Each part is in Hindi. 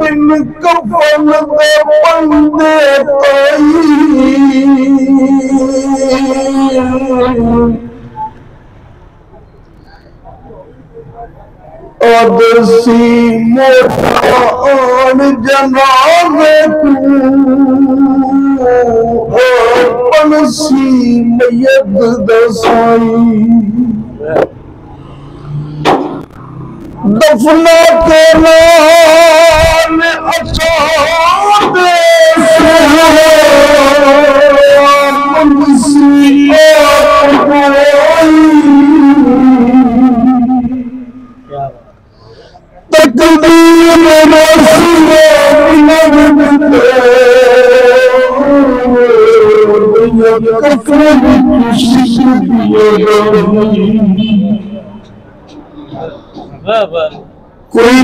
बिन कफन दे बंदे अदसी मोटान जनाजे तू पंसी मैयत दसाई दफना के नाल अचादे पंसी तकदीर रसूले कोई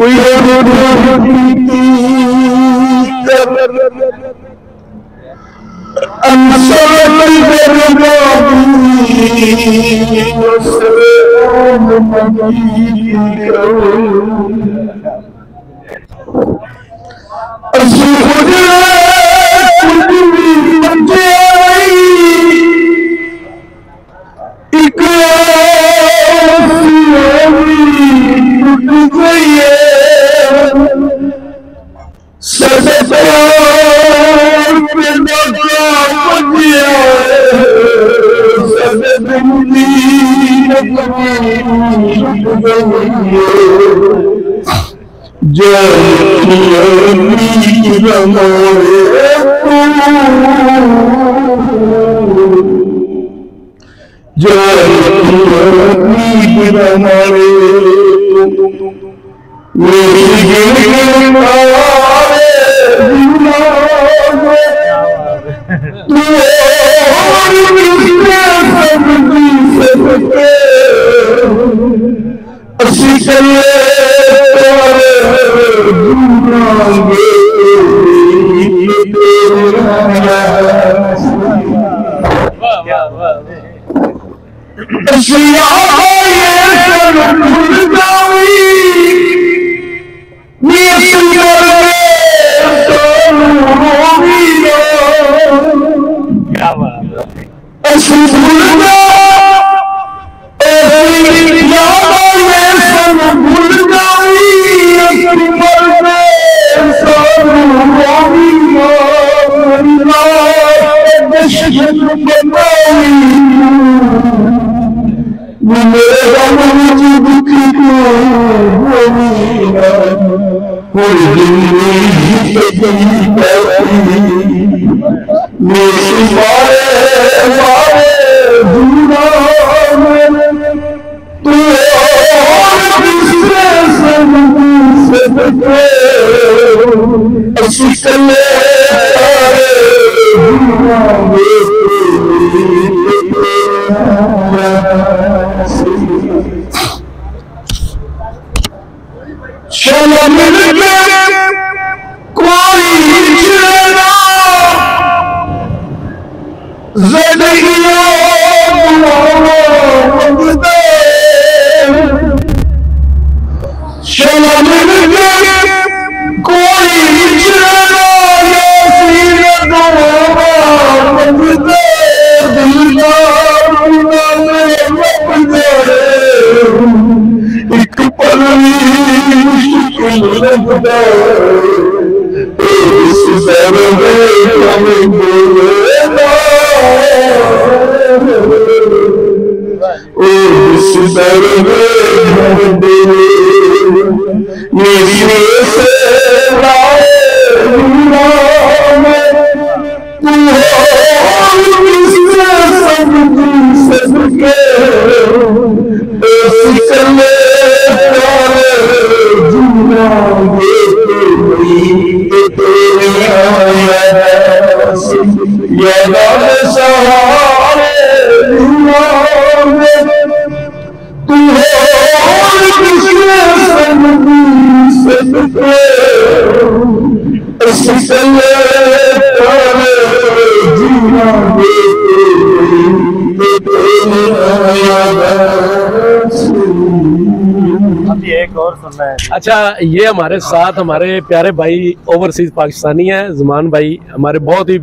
और सुनना है। अच्छा, ये हमारे साथ हमारे प्यारे भाई ओवरसीज पाकिस्तानी हैं, ज़मान भाई हमारे बहुत ही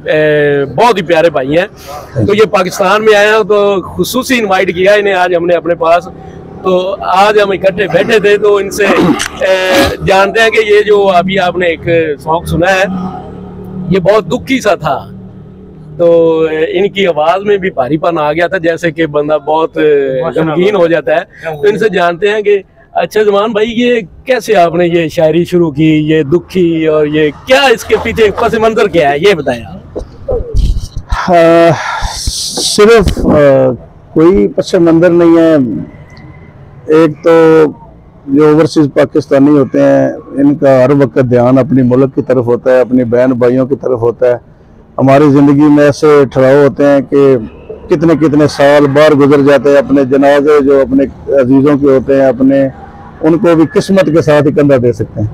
प्यारे भाई हैं। तो ये पाकिस्तान में आए हैं तो खुसूसी इनवाइट किया इन्हें आज हमने अपने पास। तो आज हम इकट्ठे बैठे थे तो इनसे जानते हैं कि ये जो अभी आपने एक सॉन्ग सुना है ये बहुत दुखी सा था, तो इनकी आवाज में भी भारीपन आ गया था, जैसे कि बंदा बहुत गमगीन हो जाता है। तो इनसे जानते हैं कि अच्छा ज़मान भाई, ये कैसे आपने ये शायरी शुरू की, ये दुखी, और ये क्या इसके पीछे पस मंजर क्या है, ये बताएं आप। सिर्फ कोई पस मंजर नहीं है। एक तो जो ओवरसीज पाकिस्तानी होते हैं इनका हर वक्त ध्यान अपनी मुल्क की तरफ होता है, अपनी बहन भाइयों की तरफ होता है। हमारी ज़िंदगी में ऐसे ठहराव होते हैं कि कितने कितने साल बाहर गुजर जाते हैं, अपने जनाजे जो अपने अजीज़ों के होते हैं अपने, उनको भी किस्मत के साथ ही कंधा दे सकते हैं।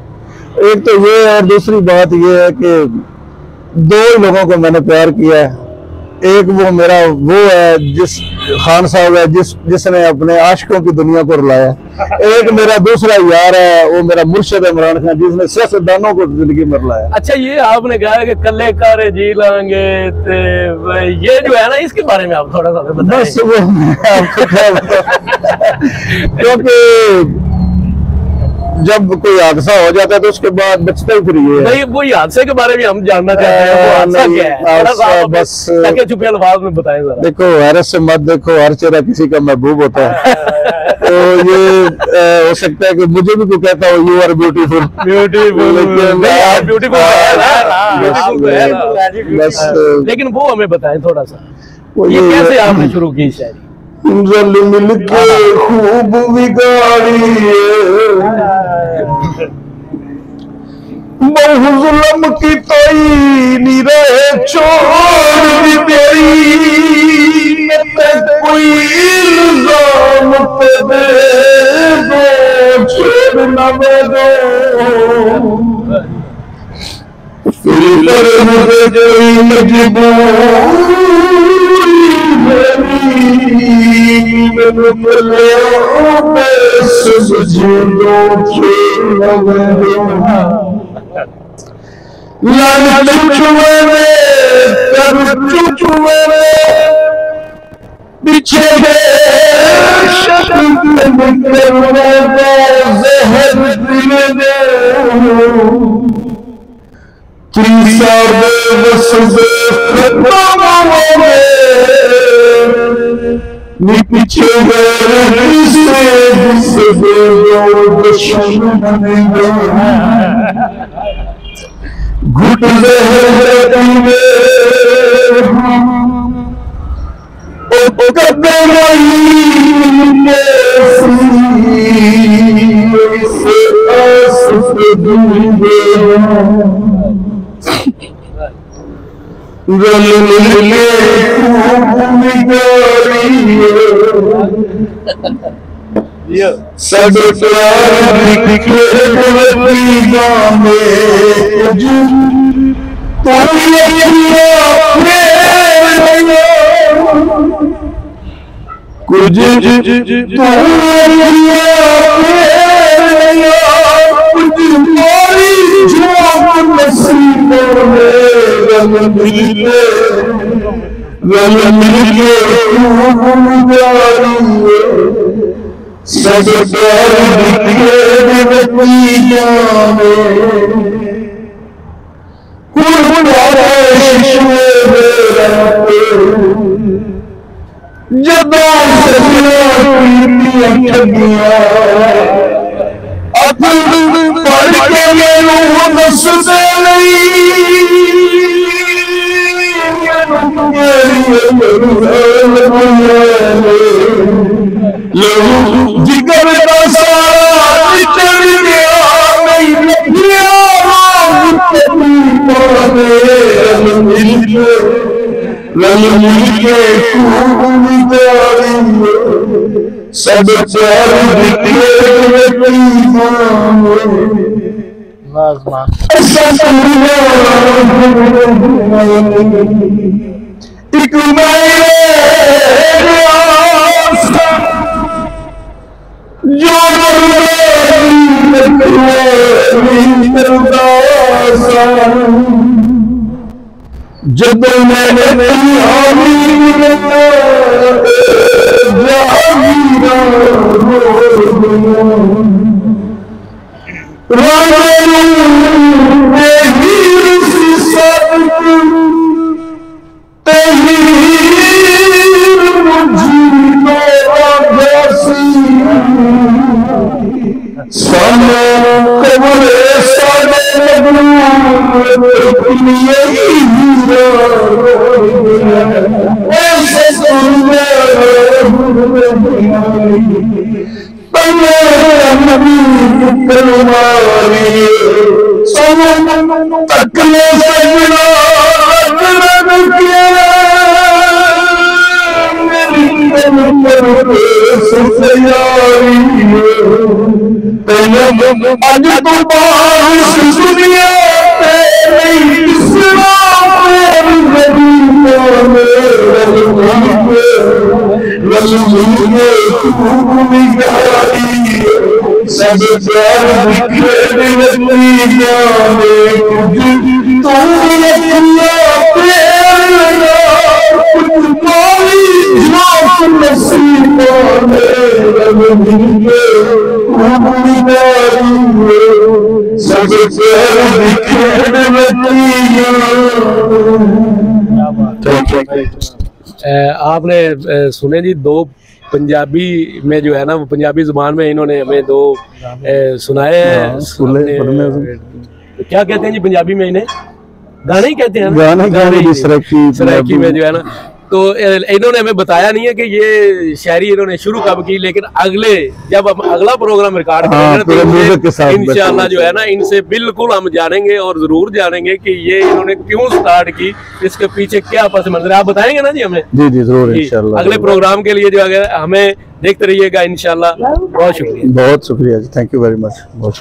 एक तो ये, और दूसरी बात ये है कि दो ही लोगों को मैंने प्यार किया है। एक वो मेरा वो है जिस खान साहब है जिसने अपने आशिकों की दुनिया को रुलाया। एक मेरा दूसरा यार है, वो मेरा मुर्शिद इमरान खान, जिसने सियासतदानों को जिंदगी में रुलाया। अच्छा, ये आपने कहा कि कल्ले कारे जी लांगे, ये जो है ना, इसके बारे में आप थोड़ा सा बताएं। बस वो मैं आपको क्या बताऊं, क्योंकि जब कोई हादसा हो जाता है तो उसके बाद बचता ही फिर ये है। नहीं, वही हादसे के बारे में हम जानना चाहते हैं, वो हादसा क्या है, थोड़ा सा आप बस ताकि छुपे अल्फाज में बताएं जरा। देखो, हैरत से मत देखो, हर चेहरा किसी का महबूब होता है। तो ये हो सकता है कि मुझे भी कोई कहता हो यू आर ब्यूटीफुल, लेकिन वो हमें बताएं थोड़ा सा, ये कैसे आपने शुरू की शायरी। रल मिल के खूब बिगाड़ी बहु जुल्म की तोई नी रहे छोड़ दी तेरी, कोई इल्जाम पे दे दो छोड़ न दो, फिर मुझे कोई मजबूरी पीछे पीछे घुट सब कुछ जिगर का सारा चढ़ सब जो जब मैंने आज तो बारिश दुनिया सब आपने सुने जी दो पंजाबी में जो है ना वो पंजाबी जुबान में इन्होंने हमें दो सुनाए हैं। क्या कहते हैं जी पंजाबी में इन्हें? गाने ही कहते हैं, गाने सराइकी में जो है ना। तो इन्होंने हमें बताया नहीं है कि ये शायरी इन्होंने शुरू कब की, लेकिन अगले जब हम अगला प्रोग्राम रिकॉर्ड करेंगे तो इंशाल्लाह जो है ना इनसे बिल्कुल हम जानेंगे और जरूर जानेंगे कि ये इन्होंने क्यों स्टार्ट की, इसके पीछे क्या पस मंजर आप बताएंगे ना जी हमें। जी जी जरूर इंशाल्लाह। अगले प्रोग्राम के लिए जो है हमें देखते रहिएगा इंशाल्लाह। बहुत शुक्रिया, बहुत शुक्रिया जी, थैंक यू वेरी मच। बहुत